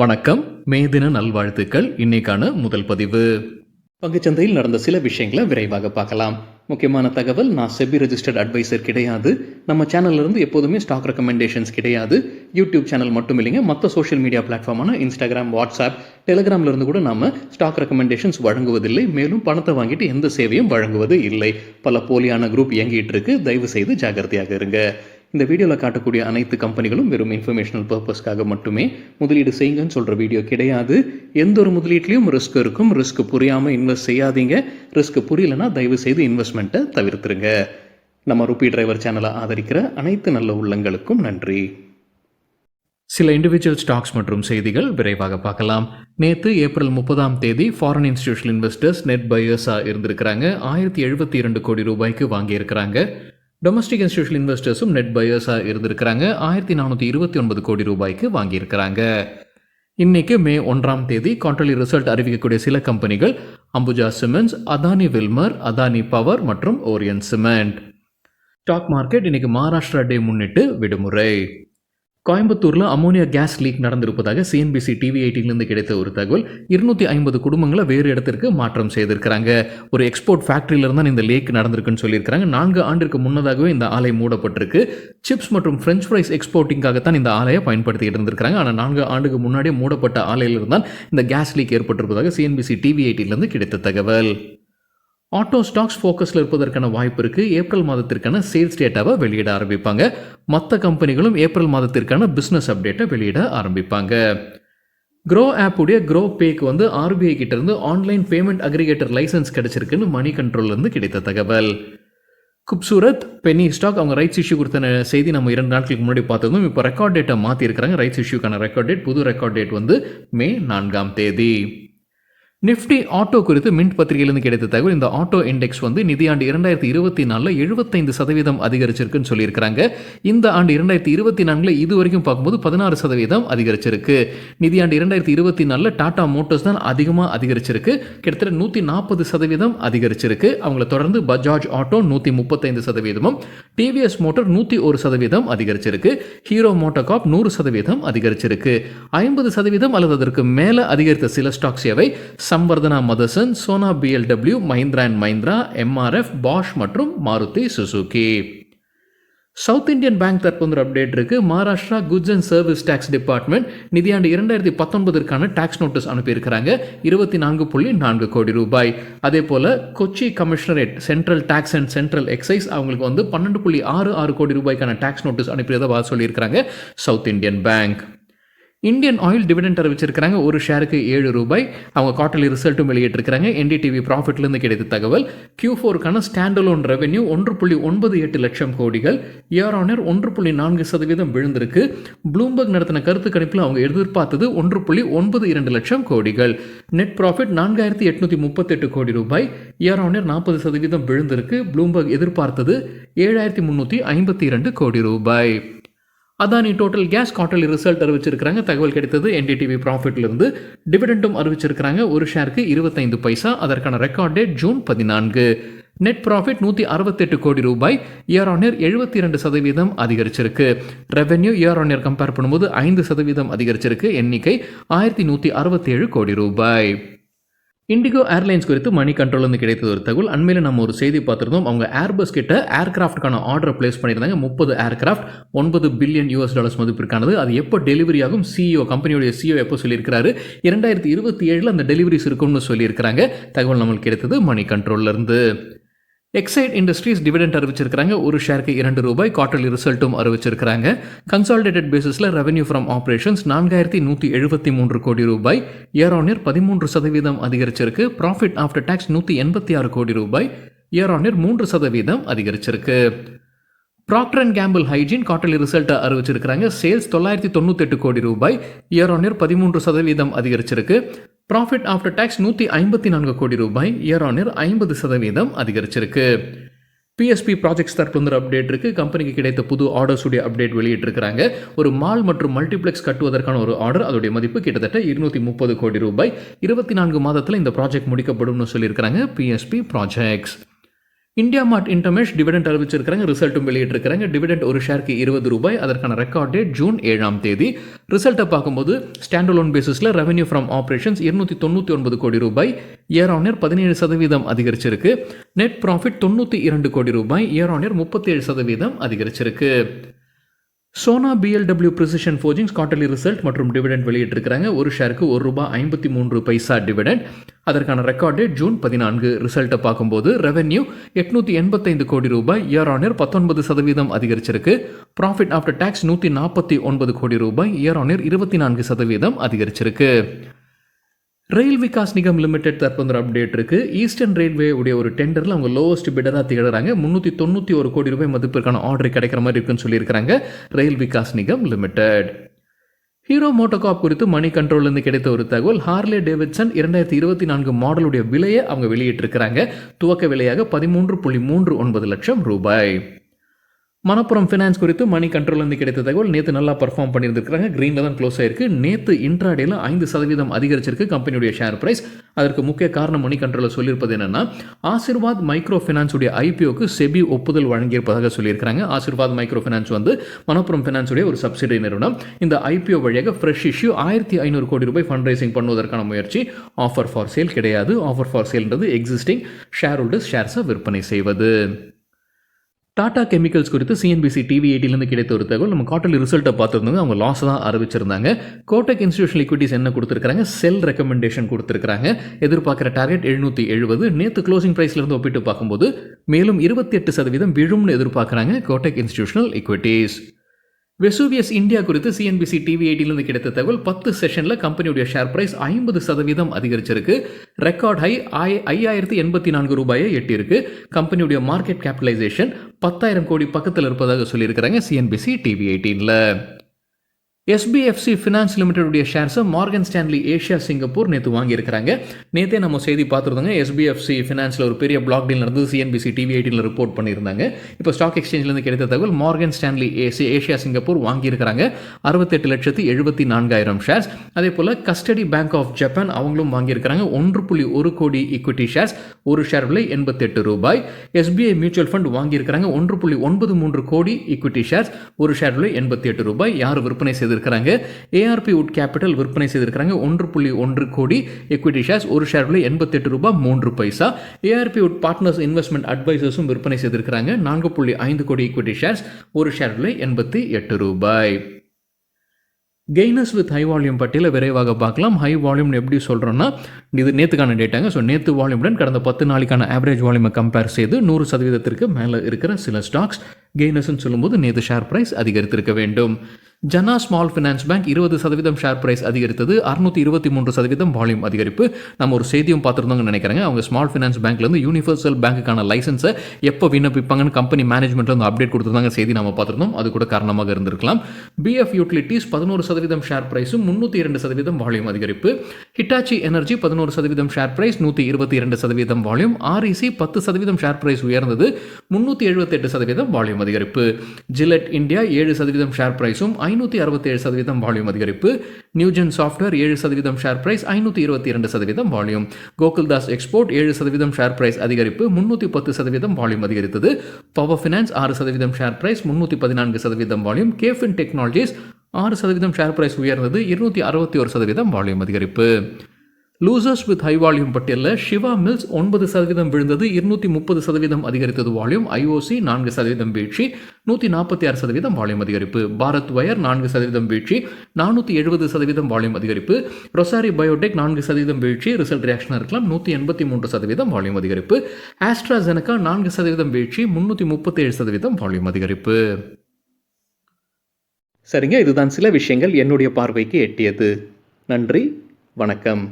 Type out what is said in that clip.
வணக்கம். மே தின நல்வாழ்த்துக்கள். இன்னைக்கான முதல் பதிவு. பங்குச்சந்தையில் நடந்த சில விஷயங்களை விரைவாக பார்க்கலாம். முக்கியமான தகவல், நான் செபி ரெஜிஸ்டர்ட் அட்வைசர் கிடையாது. நம்ம சேனல்ல இருந்து எப்போதுமே ஸ்டாக் ரெக்கமெண்டேஷன்ஸ் கிடையாது. யூடியூப் சேனல் மட்டும் இல்லைங்க, மற்ற சோஷியல் மீடியா பிளாட்ஃபார்மான இன்ஸ்டாகிராம், வாட்ஸ்அப், டெலிகிராம்ல இருந்து கூட நாம ஸ்டாக் ரெக்கமெண்டேஷன்ஸ் வழங்குவதில்லை. மேலும் பணத்தை வாங்கிட்டு எந்த சேவையும் வழங்குவது இல்லை. பல போலியான குரூப் இயங்கிட்டு இருக்கு. தயவு செய்து ஜாகிரதையாக இருங்க. இந்த வீடியோவில் காட்டக்கூடிய அனைத்து கம்பெனிகளும் வெறும் இன்ஃபர்மேஷனல் பர்பஸ்க்காக மட்டுமே முதலீடு செய்யுங்கன்னு சொல்கிற வீடியோ கிடையாது. எந்த ஒரு முதலீட்லையும் ரிஸ்க் இருக்கும். ரிஸ்க் புரியாமல் இன்வெஸ்ட் செய்யாதீங்க. ரிஸ்க் புரியலனா தயவு செய்து இன்வெஸ்ட்மெண்ட்டை தவிர்த்துருங்க. நம்ம ருபி டிரைவர் சேனலை ஆதரிக்கிற அனைத்து நல்ல உள்ளங்களுக்கும் நன்றி. சில இண்டிவிஜுவல் ஸ்டாக்ஸ் மற்றும் செய்திகள் விரைவாக பார்க்கலாம். நேற்று April 30 foreign institutional investors net பையர்ஸாக இருந்திருக்கிறாங்க. 1072 கோடி ரூபாய்க்கு வாங்கியிருக்கிறாங்க. டொமஸ்டிக் இன்ஸ்டிடியூஷனல் இன்வெஸ்டர்ஸும் நெட் பையர்ஸாக இருந்திருக்கிறாங்க. 1429 கோடி ரூபாய்க்கு வாங்கியிருக்கிறாங்க. இன்னைக்கு மே 1 குவார்டர்லி ரிசல்ட் அறிவிக்கக்கூடிய சில கம்பெனிகள் Ambuja cements, Adani Wilmar, Adani power மற்றும் ஓரியன் சிமெண்ட். ஸ்டாக் மார்க்கெட் இன்னைக்கு மகாராஷ்டிரா டே முன்னிட்டு விடுமுறை. கோயம்புத்தூரில் அமோனியா கேஸ் லீக் நடந்திருப்பதாக சிஎன்பிசி டிவி 18 கிடைத்த ஒரு தகவல். 250 குடும்பங்களை வேறு இடத்திற்கு மாற்றம் செய்திருக்கிறாங்க. ஒரு எக்ஸ்போர்ட் ஃபேக்டரியில தான் இந்த லீக் நடந்திருக்குன்னு சொல்லியிருக்கிறாங்க. 4 ஆண்டிற்கு முன்னதாகவே இந்த ஆலை மூடப்பட்டிருக்கு. சிப்ஸ் மற்றும் ஃப்ரெஞ்ச் ஃப்ரைஸ் எக்ஸ்போர்ட்டிங்காகத்தான் இந்த ஆலையை பயன்படுத்திட்டு இருந்திருக்காங்க. ஆனால் 4 ஆண்டுக்கு முன்னாடியே மூடப்பட்ட ஆலையிலிருந்து தான் இந்த கேஸ் லீக் ஏற்பட்டிருப்பதாக சிஎன்பிசி டிவி 18 கிடைத்த தகவல். ஆட்டோ ஸ்டாக்ஸ் ஃபோக்கஸில் இருப்பதற்கான வாய்ப்பு இருக்குது. ஏப்ரல் மாதத்திற்கான சேல்ஸ் டேட்டாவை வெளியிட ஆரம்பிப்பாங்க. மற்ற கம்பெனிகளும் ஏப்ரல் மாதத்திற்கான பிஸ்னஸ் அப்டேட்டை வெளியிட ஆரம்பிப்பாங்க. க்ரோ ஆப்புடைய க்ரோ பேக்கு ஆர்பிஐ கிட்டேருந்து ஆன்லைன் பேமெண்ட் அக்ரிகேட்டர் லைசன்ஸ் கிடைச்சிருக்குன்னு மணி கண்ட்ரோல்லேருந்து கிடைத்த தகவல். குப்சூரத் பெனி ஸ்டாக் அவங்க ரைட்ஸ் இஷ்யூ கொடுத்த செய்தி நம்ம 2 நாட்களுக்கு முன்னாடி பார்த்ததும் இப்போ ரெக்கார்ட் டேட்டை மாற்றிருக்கிறாங்க. ரைட்ஸ் இஷ்யூக்கான ரெக்கார்ட் டேட், புது ரெக்கார்ட் டேட் மே 4 நிஃப்டி ஆட்டோ குறித்து மின்ட் பத்திரிகையிலிருந்து கிடைத்த தகவல். இந்த ஆட்டோ இண்டெக்ஸ் நிதியாண்டு 2024 75% அதிகரிச்சிருக்குன்னு சொல்லியிருக்கிறாங்க. இந்த ஆண்டு 2024 இது வரைக்கும் பார்க்கும்போது 16% அதிகரிச்சிருக்கு. நிதியாண்டு 2024 டாடா மோட்டார்ஸ் தான் அதிகமாக அதிகரிச்சிருக்கு. கிட்டத்தட்ட 140% அதிகரிச்சிருக்கு. அவங்கள தொடர்ந்து பஜாஜ் ஆட்டோ 135%, டிவிஎஸ் மோட்டார் 101% அதிகரிச்சிருக்கு. ஹீரோ மோட்டோகார்ப் 100% அதிகரிச்சிருக்கு. 50% அல்லது அதற்கு மேலே அதிகரித்த சில ஸ்டாக்ஸ் எவை? Samvardhana Motherson, Sona BLW, Mahindra and Mahindra, MRF, Bosch மற்றும் Maruti Suzuki. South Indian Bank தற்போது அப்டேட் இருக்கு. Maharashtra goods and service tax department நிதியாண்டு 2019 டாக்ஸ் நோட்டீஸ் அனுப்பியிருக்கிறாங்க. 24.4 கோடி ரூபாய். அதே போல Kochi commissionerate central tax and central excise அவங்களுக்கு 12.66 கோடி ரூபாய்க்கான டாக்ஸ் நோட்டீஸ் அனுப்பியதாக சொல்லியிருக்கிறாங்க South Indian Bank. Indian Oil dividend அறிவிச்சிருக்கிறாங்க. ஒரு ஷேருக்கு 7 ரூபாய். அவங்க குவார்டர்லி ரிசல்ட்டும் வெளியிட்டிருக்கிறாங்க. என்டிடிவி ப்ராஃபிட்லேருந்து கிடைத்த தகவல். Q4க்கான ஸ்டாண்டலோன் ரெவென்யூ 1.98 லட்சம் கோடிகள். இயர் ஆன் இயர் 1.4% விழுந்திருக்கு. ப்ளூம்பர்க் நடத்தின கருத்து கணிப்பில் அவங்க எதிர்பார்த்தது 1.92 லட்சம் கோடிகள். நெட் ப்ராஃபிட் 4838 கோடி ரூபாய். இயர் ஆன் இயர் 40% விழுந்திருக்கு. ப்ளூம்பர்க் எதிர்பார்த்தது 7352 கோடி ரூபாய். Adani Total Gas quarterly result அறிவிச்சிருக்கிறாங்க. தகவல் கிடைத்தது என்டிடிவி ப்ராஃபிட்லேருந்து. டிவிடெண்டும் அறிவிச்சிருக்கிறாங்க. ஒரு ஷேருக்கு 25 பைசா. அதற்கான record date June 14. Net profit 168 கோடி ரூபாய். இயர் ஆன் இயர் 72% அதிகரிச்சிருக்கு. Revenue year on year compare பண்ணும்போது 5% அதிகரிச்சிருக்கு. எண்ணிக்கை 1167 கோடி ரூபாய். இண்டிகோ ஏர்லைன்ஸ் குறித்து மணி கண்ட்ரோல் கிடைத்தது ஒரு தகவல். அண்மையில் நம்ம ஒரு செய்தி பார்த்துருந்தோம். அவங்க ஏர்பஸ் கிட்ட ஏர்கிராஃப்ட்கான ஆர்டர் பிளேஸ் பண்ணியிருந்தாங்க. 30 ஏர்கிராஃப்ட் $9 பில்லியன் மதிப்பிற்கானது. அது எப்போ டெலிவரி ஆகும்? கம்பெனியோடைய சிஇஓ எப்போ சொல்லியிருக்கிறாரு? 2027 அந்த டெலிவரிஸ் இருக்கும்னு சொல்லியிருக்கிறாங்க. தகவல் நம்மளுக்கு கிடைத்தது மணி கண்ட்ரோல்ல இருந்து. எக்ஸைட் இண்டஸ்ட்ரீஸ் டிவிடெண்ட் அறிவிச்சிருக்கிறாங்க. ஒரு ஷேருக்கு 2 ரூபாய். குவார்டர்லி ரிசல்ட்டும் அறிவிச்சிருக்கிறாங்க. கன்சாலிடேட்டட் பேசிஸில் ரெவென்யூ ஃப்ரம் ஆப்ரேஷன்ஸ் 4173 கோடி ரூபாய். இயர் ஆன் இயர் 13% அதிகரிச்சிருக்கு. ப்ராஃபிட் ஆஃப்டர் டாக்ஸ் 186 கோடி ரூபாய். இயர் ஆன் இயர் 3% அதிகரிச்சிருக்கு. Procter and Gamble hygiene quarterly ரிசல்ட்டை அறிவிச்சிருக்கிறாங்க. சேல்ஸ் 998 கோடி ரூபாய். இயர் ஆன் இயர் 13% அதிகரிச்சிருக்கு. ப்ராஃபிட் ஆஃப்டர் டாக்ஸ் 154 கோடி ரூபாய். இயர் ஆன் இயர் 50% அதிகரிச்சிருக்கு. பிஎஸ்பி ப்ராஜெக்ட்ஸ் தரப்புல அப்டேட் இருக்கு. கம்பெனிக்கு கிடைத்த புது ஆர்டர்ஸ் உடைய அப்டேட் வெளியிட்டிருக்கிறாங்க. ஒரு மால் மற்றும் மல்டிப்ளெக்ஸ் கட்டுவதற்கான ஒரு ஆர்டர். அதோடைய மதிப்பு கிட்டத்தட்ட 230 கோடி ரூபாய். 24 மாதத்தில் இந்த ப்ராஜெக்ட் முடிக்கப்படும் சொல்லியிருக்கிறாங்க பிஎஸ்பி ப்ராஜெக்ட்ஸ். இந்தியா மார்ட் இன்டர்மெஷ் டிவிடெண்ட் அறிவிச்சிருக்காங்க, ரிசல்ட்டும் வெளியிட்டிருக்காங்க. டிவிடெண்ட் ஒரு ஷேருக்கு ₹20. அதற்கான ரெக்கார்ட் டேட் ஜூன் 7ஆம் தேதி. ரிசல்ட்டை பார்க்கும்போது ஸ்டாண்ட் அலோன் பேசிஸில் ரெவன்யூ ஃப்ரம் ஆப்ரேஷன்ஸ் ₹299 கோடி, இயர் ஆன் இயர் 17% அதிகரிச்சிருக்கு. நெட் ப்ராஃபிட் ₹92 கோடி, இயர் ஆன் இயர் 37% அதிகரிச்சிருக்கு. Sona BLW precision forgings quarterly result மற்றும் டிவிடெண்ட் வெளியிட்டிருக்கிறாங்க. ஒரு ஷேருக்கு ₹1.53 டிவிடெண்ட். அதற்கான ரெக்கார்ட் டேட் ஜூன் 14. ரிசல்ட்டை பார்க்கும்போது ரெவென்யூ ₹885 கோடி, இயர் ஆன் இயர் 19% அதிகரிச்சிருக்கு. ப்ராஃபிட் ஆஃப்டர் டேக்ஸ் ₹149 கோடி, இயர் ஆன் இயர் 24% அதிகரிச்சிருக்கு. ரயில் விகாஸ் நிகம் லிமிடெட் தற்போது அப்டேட் இருக்கு. ஈஸ்டர்ன் ரயில்வே உடைய ஒரு டெண்டரில் அவங்க லோவஸ்ட் பிடராக திகழறாங்க. ₹391 கோடி மதிப்பிற்கான ஆர்டர் கிடைக்கிற மாதிரி இருக்குன்னு சொல்லியிருக்காங்க Rail Vikas Nigam Limited. Hero MotoCorp குறித்து மணி கண்ட்ரோல்லேருந்து கிடைத்த ஒரு தகவல், ஹார்லே டேவிட்சன் 2024 மாடலுடைய விலையை அவங்க வெளியிட்டிருக்கிறாங்க. துவக்க விலையாக ₹13.39 லட்சம். மணப்புரம் ஃபினான்ஸ் குறித்து மணி கண்ட்ரோல்லேருந்து கிடைத்த தகவல், நேற்று நல்லா பர்ஃபார்ம் பண்ணியிருந்திருக்காங்க. க்ரீனில் தான் க்ளோஸ் ஆயிருக்கு. நேற்று இன்ட்ராடேல 5% அதிகரிச்சிருக்கு கம்பெனியுடைய ஷேர் பிரைஸ். அதற்கு முக்கிய காரணம் மணி கண்ட்ரோலில் சொல்லியிருப்பது என்னன்னா, ஆசீர்வாத் மைக்ரோ ஃபினான்ஸுடைய ஐபிஓக்கு செபி ஒப்புதல் வழங்கியிருப்பதாக சொல்லியிருக்காங்க. ஆசீர்வாத் மைக்ரோ ஃபினான்ஸ் வந்து மணப்புரம் ஃபினான்ஸுடைய ஒரு சப்சிடரி நிறுவனம். இந்த ஐபிஓ வழியாக ஃப்ரெஷ் இஷ்யூ ₹1500 கோடி ஃபண்ட் ரைசிங் பண்ணுவதற்கான முயற்சி. ஆஃபர் ஃபார் சேல் கிடையாது. ஆஃபர் ஃபார் சேல்ன்றது எக்ஸிஸ்டிங் ஷேர் ஹோல்டர்ஸ் ஷேர்ஸை விற்பனை செய்வது. டாடா கெமிக்கல்ஸ் குறித்து சிஎன்பிசி டிவி 18லேருந்து கிடைத்த ஒரு தகவல், நம்ம குவார்ட்டர்லி ரிசல்ட்டை பார்த்துருந்தாங்க. அவங்க லாஸ் தான் அறிவிச்சிருந்தாங்க. கோட்டக் இன்ஸ்டிடியூஷனல் ஈக்விட்டிஸ் என்ன கொடுத்துருக்காங்க, செல் ரெக்கமெண்டேஷன் கொடுத்துருக்காங்க. எதிர்பார்க்குற டார்கெட் 770. நேற்று க்ளோசிங் ப்ரைஸ்லேருந்து ஒப்பிட்டு பார்க்கும்போது மேலும் 28% விழும்னு எதிர்பார்க்குறாங்க Kotak Institutional Equities. Vesuvius India குறித்து சிஎன்பிசி டிவி 18லேருந்து கிடைத்த தகவல், 10 செஷனில் கம்பெனியுடைய ஷேர் பிரைஸ் 50% அதிகரிச்சிருக்கு. ரெக்கார்ட் ஹை ₹5084 எட்டியிருக்கு. கம்பெனியுடைய மார்க்கெட் கேபிட்டலைசேஷன் 10,000 கோடி பக்கத்தில் இருப்பதாக சொல்லியிருக்கிறாங்க சிஎன்பிசி டிவி 18ல். எஸ்பிஎஃப்சி ஃபினான்ஸ் லிமிடெடுடைய ஷேர்ஸை மார்கன் ஸ்டான்லி ஏஷியா சிங்கப்பூர் நேற்று வாங்கியிருக்கிறாங்க. நேற்றே நம்ம செய்தி பார்த்துருந்தோங்க. எஸ்பிஎஃப்சி ஃபினான்ஸில் ஒரு பெரிய பிளாக் டீல் நடந்தது. சிஎன்பிசி டிவி 18ல் ரிப்போர்ட் பண்ணியிருந்தாங்க. இப்போ ஸ்டாக் எக்ஸ்சேஞ்சிலேருந்து கிடைத்த தகவல், மார்கன் ஸ்டான்லி ஏஷியா சிங்கப்பூர் வாங்கியிருக்கிறாங்க 68,74,000 ஷேர்ஸ். அதே போல் கஸ்டடி பேங்க் ஆஃப் ஜப்பான் அவங்களும் வாங்கியிருக்கிறாங்க 1.1 கோடி ஈக்விட்டி ஷேர்ஸ். ஒரு ஷேர் விலை ₹88. எஸ்பிஐ மியூச்சுவல் ஃபண்ட் வாங்கியிருக்கிறாங்க 1.93 கோடி ஈக்விட்டி ஷேர்ஸ். ஒரு ஷேர் விலை ₹88. யார் விற்பனை செய்திருக்கிறாங்க? ஏஆர்பி வுட் கேபிட்டல் விற்பனை செய்திருக்கிறாங்க 1.1 கோடி எக்விட்டி ஷேர்ஸ். ஒரு ஷேர் விலை ₹88.03. ஏஆர்பி வுட் பார்ட்னர்ஸ் இன்வெஸ்ட்மெண்ட் அட்வைசர்ஸும் விற்பனை செய்திருக்கிறாங்க 4.5 கோடி எக்விட்டி ஷேர்ஸ். ஒரு ஷேர் விலை ₹88. கெய்னர்ஸ் வித் ஹை வால்யூம் பட்டியலை விரைவாக பார்க்கலாம். ஹை வால்யூம்னு எப்படி சொல்கிறோன்னா, இது நேற்றுக்கான டேட்டாங்க. ஸோ நேற்று வால்யூமுடன் கடந்த 10 நாளைக்கான ஆவரேஜ் வால்யூமை கம்பேர் செய்து 100% மேலே இருக்கிற சில ஸ்டாக்ஸ் கெய்னர்ஸ்ன்னு சொல்லும்போது நேற்று ஷேர் பிரைஸ் அதிகரித்திருக்க வேண்டும். Jana small finance bank 20% share price அதிகரித்தது. 623% வால்யூம் அதிகரிப்பு. நம்ம ஒரு செய்தியும் பார்த்துருந்தோங்கன்னு நினைக்கிறேங்க. அவங்க ஸ்மால் ஃபினான்ஸ் பேங்க்லேருந்து யூனிவர்சல் பேங்க்குக்கான லைசன்ஸை எப்போ விண்ணப்பிப்பாங்கன்னு கம்பெனி மேனேஜ்மெண்ட்லேருந்து அப்டேட் கொடுத்துருந்தாங்க. செய்தி நம்ம பார்த்துருந்தோம். அது கூட காரணமாக இருந்திருக்கலாம். பிஎஃப் யூட்டிலிட்டிஸ் 11% ஷேர் பிரைஸும் 302% வால்யூம் அதிகரிப்பு. Hitachi Energy 11% share price 122% volume. REC 10% share price உயர்ந்தது 378% வால்யூம் அதிகரிப்பு. ஜிலெட் இந்தியா 7% ஷேர் பிரைஸும் 567% வால்யூம் அதிகரிப்பு. Newgen Software 7% share price 522% volume. Gokaldas export 7% share price அதிகரிப்பு 310% வால்யூம் அதிகரித்தது. Power Finance 6% share price 314% volume. KFin Technologies 6% share price உயர்ந்தது 261% volume அதிகரிப்பு. Losers with high volume பட்டியலில் Siva mills 9% விழுந்தது 230% அதிகரித்தது வால்யூம். ஐஓசி 4% வீழ்ச்சி 146% வால்யூம் அதிகரிப்பு. பாரத் வயர் 4% வீழ்ச்சி 470% வால்யூம் அதிகரிப்பு. ரொசாரி பயோடெக் 4% வீழ்ச்சி, ரிசல்ட் ரியாக்ஷனாக இருக்கலாம் 183% வால்யூம் அதிகரிப்பு. ஆஸ்ட்ராசெனகா 4% வீழ்ச்சி 337% வால்யூம் அதிகரிப்பு. சரிங்க, இதுதான் சில விஷயங்கள் என்னுடைய பார்வைக்கு எட்டியது. நன்றி, வணக்கம்.